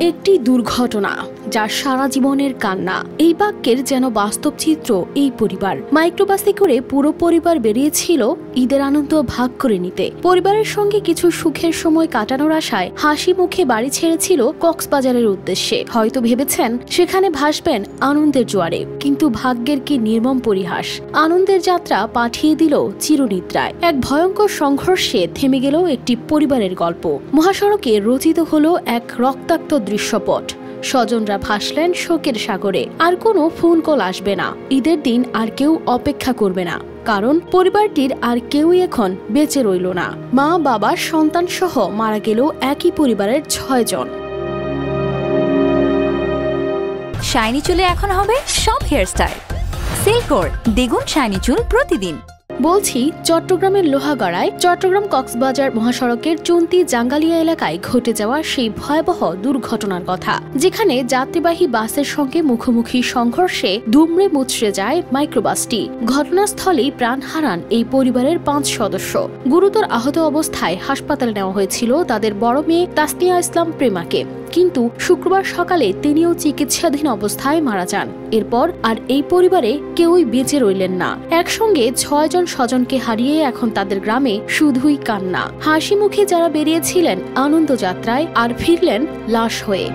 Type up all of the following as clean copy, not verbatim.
একটি দুর্ঘটনা যা সারা জীবনের কান্না। এই বাক্যের যেন বাস্তব চিত্র এই পরিবার। মাইক্রোবাসে করে পুরো পরিবার বেরিয়েছিল ঈদের আনন্দ ভাগ করে নিতে। পরিবারের সঙ্গে কিছু সুখের সময় কাটানোর আশায় হাসি মুখে বাড়ি ছেড়েছিল কক্সবাজারের উদ্দেশ্যে। হয়তো ভেবেছেন সেখানে ভাসবেন আনন্দের জোয়ারে, কিন্তু ভাগ্যের কি নির্মম পরিহাস। আনন্দের যাত্রা পাঠিয়ে দিল চিরনিদ্রায়। এক ভয়ঙ্কর সংঘর্ষে থেমে গেল একটি পরিবারের গল্প। মহাসড়কে রচিত হলো এক রক্তাক্ত দৃশ্যপট। স্বজনরা ভাসলেন শোকের সাগরে। আর কোনো ফোন কল আসবে না, ঈদের দিন আর কেউ অপেক্ষা করবে না, কারণ পরিবারটির আর কেউই এখন বেঁচে রইল না। মা, বাবা, সন্তান সহ মারা গেল একই পরিবারের 6 জন। শাইনি চুলে এখন হবে সব হেয়ারস্টাইল। সিল্কোর দ্বিগুণ শাইনি চুল প্রতিদিন। বলছি চট্টগ্রামের লোহাগড়ায় চট্টগ্রাম কক্সবাজার মহাসড়কের চুন্তি জাঙ্গালিয়া এলাকায় ঘটে যাওয়া সেই ভয়াবহ দুর্ঘটনার কথা, যেখানে যাত্রীবাহী বাসের সঙ্গে মুখোমুখি সংঘর্ষে দুমড়ে মুচড়ে যায় মাইক্রোবাসটি। ঘটনাস্থলেই প্রাণ হারান এই পরিবারের 5 সদস্য। গুরুতর আহত অবস্থায় হাসপাতালে নেওয়া হয়েছিল তাদের বড় মেয়ে তাসনিয়া ইসলাম প্রেমাকে, কিন্তু শুক্রবার সকালে তিনিও চিকিৎসাধীন অবস্থায় মারা যান। এরপর আর এই পরিবারে কেউই বেঁচে রইলেন না। একসঙ্গে 6 জন স্বজনকে হারিয়ে এখন তাদের গ্রামে শুধুই কান্না। হাসি মুখে যারা বেরিয়েছিলেন আনন্দ যাত্রায়, আর ফিরলেন লাশ হয়ে।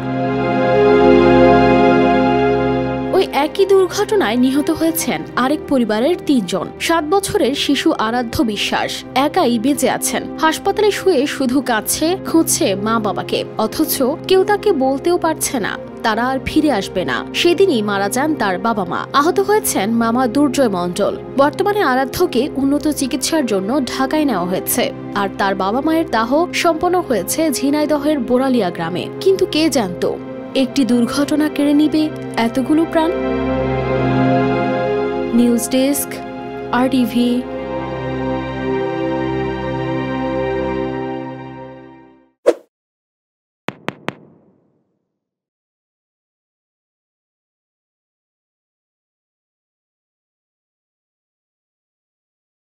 ওই একই দুর্ঘটনায় নিহত হয়েছেন আরেক পরিবারের 3 জন। 7 বছরের শিশু আরাধ্য বিশ্বাস একাই বেঁচে আছেন। হাসপাতালে শুয়ে শুধু কাঁদছে, খুঁজছে মা বাবাকে, অথচ কেউ তাকে বলতেও পারছে না তারা আর ফিরে আসবে না। সেদিনই মারা যান তার বাবা মা। আহত হয়েছেন মামা দুর্জয় মণ্ডল। বর্তমানে আরাধ্যকে উন্নত চিকিৎসার জন্য ঢাকায় নেওয়া হয়েছে, আর তার বাবা মায়ের দাহ সম্পন্ন হয়েছে ঝিনাইদহের বোরালিয়া গ্রামে। কিন্তু কে জানতো একটি দুর্ঘটনা কেড়ে নিবে এতগুলো প্রাণ। News desk, RTV।